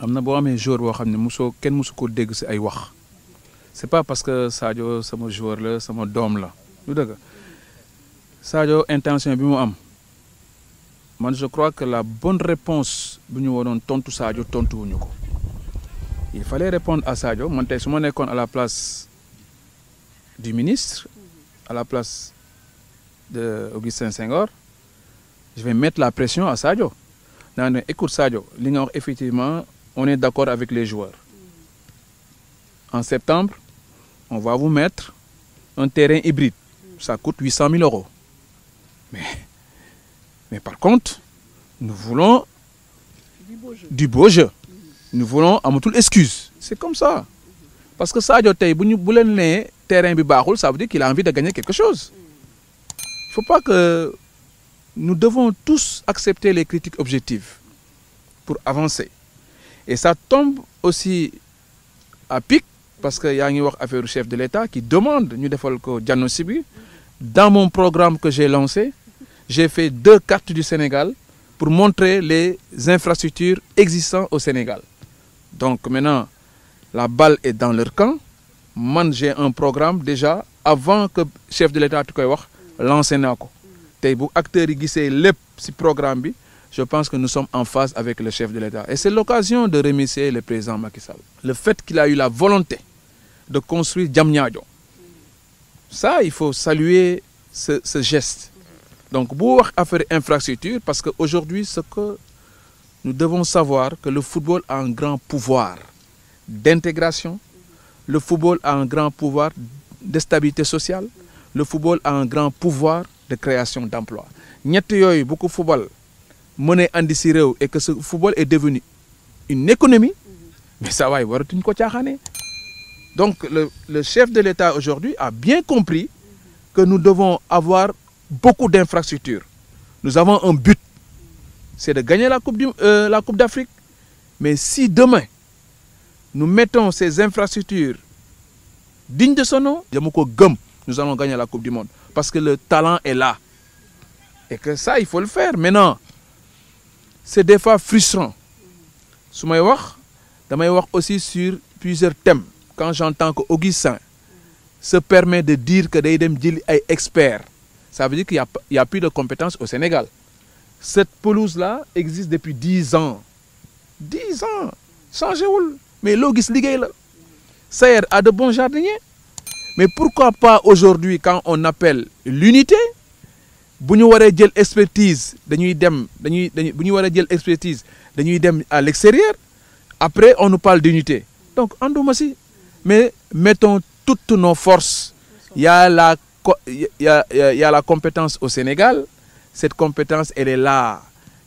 xam na boo amee joueur boo xam ne mosoo kenn mosu ko dégg si ay wax c'est pas parce que Sadio sama joueur la sama doom la lu dëgg Sadio intention bi mu am man je crois que la bonne réponse bu ñu waroon tontu Sadio tontuwuñu ko il fallait répondre à Sadio man tey su ma nekkoon à la place du ministre à la place de Augustin Senghor je vais mettre la pression à Sadio naa ne écoute Sadio li nga wax effectivement on est d'accord avec les joueurs en septembre on va vous mettre un terrain hybride ça coûte 800 000 euros mais par contre nous voulons du beau jeu nous voulons amatul excuse c'est comme ça parce que Sadio tey bu leen nee terrain bi baaxul ça veut dire qu'il a envie de gagner quelque chose il faut pas que nous devons tous accepter les critiques objectives pour avancer et ça tombe aussi à pic parce que yaa ngi wax affaire chef de l'État qui demande ñu defal ko diagnostic bi dans mon programme que j'ai lancé j'ai fait 2 cartes du Sénégal pour montrer les infrastructures existantes au Sénégal donc maintenant la balle est dans leur camp man j'ai un programme déjà avant que chef de l'État tu koy wax lancé naa ko tey bu acteurs yi gisee lépp ci programme bi je pense que nous sommes en phase avec le chef de l'État et c'est l'occasion de remercier le président Macky Sall le fait qu'il a eu la volonté de construire Diamniadio ça il faut saluer ce geste donc bu wax affaire infrastructure parce que aujourd'hui ce que nous devons savoir que le football a un grand pouvoir d'intégration le football a un grand pouvoir de stabilité sociale le football a un grand pouvoir de création d'emploi ñett yooyu bu ko football mënee andi ci réew et que ce football est devenu une économie mais ça waay waratuñ ko caaxaane donc le chef de l'État aujourd'hui a bien compris que nous devons avoir beaucoup d'infrastructures nous avons un but c'est de gagner la Coupe d'Afrique mais si demain nous mettons ces infrastructures dignes de son nom dama ko gëm nous allons gagner la Coupe du Monde parce que le talent est là et que ça il faut le faire maintenant c'est des fois frustrant su may wax damay wax aussi sur plusieurs thèmes quand j'entends que Augustin se permet de dire que day dem jëli ay experts ça veut dire qu'il y a plus de compétences au Sénégal cette pelouse-là existe depuis 10 ans changé wul mais loo gis liggéey la Sayer a de bons jardiniers mais pourquoi pas aujourd'hui quand on appelle l'unité bu ñu waree jël expertise dañuy dem bu ñu waree jël expertise dañuy dem à l'extérieur après on nous parle d'unité donc ànduma si mais mettons toutes nos forces il y a la compétence au Sénégal cette compétence elle est là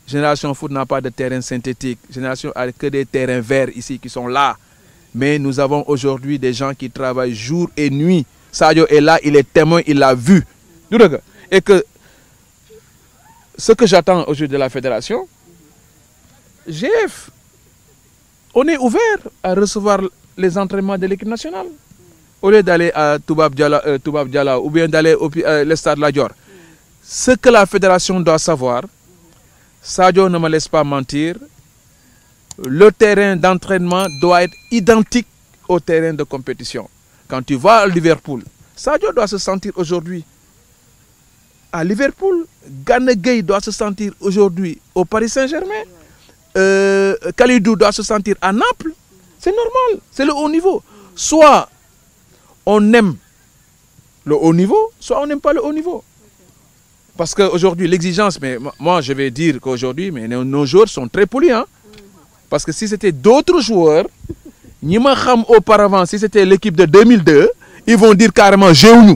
Génération Foot n'a pas de terrain synthétique Génération a que des terrains verts ici qui sont là mais nous avons aujourd'hui des gens qui travaillent jour et nuit Sadio est là il est témoin il l'a vu du dëgg et que ce que j'attends aujourd'hui de la fédération GF on est ouvert à recevoir les entraînements de l'équipe nationale au lieu d'aller à Toubab Diala ou bien d'aller au stade Lat Dior ce que la fédération doit savoir Sadio ne me laisse pas mentir le terrain d'entraînement doit être identique au terrain de compétition quand tu vas à Liverpool Sadio doit se sentir aujourd'hui à Liverpool Gana Gueye doit se sentir aujourd'hui au Paris Saint-Germain Kalidou doit se sentir à Naples c'est normal c'est le haut niveau soit on aime le haut niveau soit on n'aime pas le haut niveau parce que aujourd'hui l'exigence mais moi je vais dire qu'aujourd'hui mais nos joueurs sont très polis hein parce que si c'était d'autres joueurs ñi ma xam auparavant si c'était l'équipe de 2002 ils vont dire carrément jéewuñu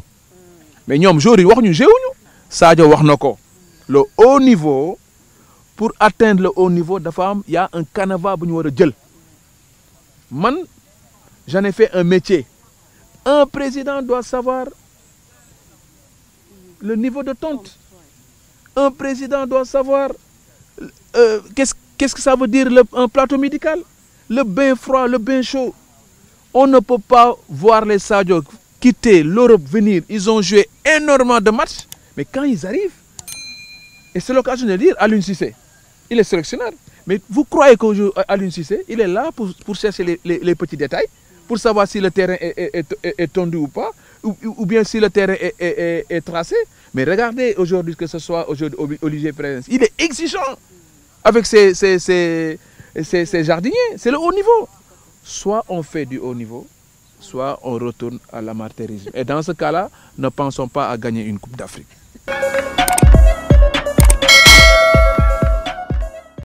mais ñoom joueurs yi waxuñu jéewuñu Sadio wax na ko le haut niveau pour atteindre le haut niveau dafa am y a un canevas bu ñu war a jël man j'en ai fait un métier un président doit savoir le niveau de tonte un président doit savoir qu'est-ce que ça veut dire un plateau médical le bain froid le bain chaud on ne peut pas voir les Sadio quitter l'Europe venir ils ont joué énormément de matchs mais quand ils arrivent et c'est l'occasion de dire Aliou Cissé il est sélectionneur Mais vous croyez qu'Aliou Cissé, il est là pour chercher les petits détails, pour savoir si le terrain est tendu ou pas, ou bien si le terrain est tracé. Mais regardez aujourd'hui, que ce soit aujourd'hui Olivier Pérez, il est exigeant avec ses jardiniers. C'est le haut niveau. Soit on fait du haut niveau, soit on retourne à l'amateurisme. Et dans ce cas-là, ne pensons pas à gagner une Coupe d'Afrique.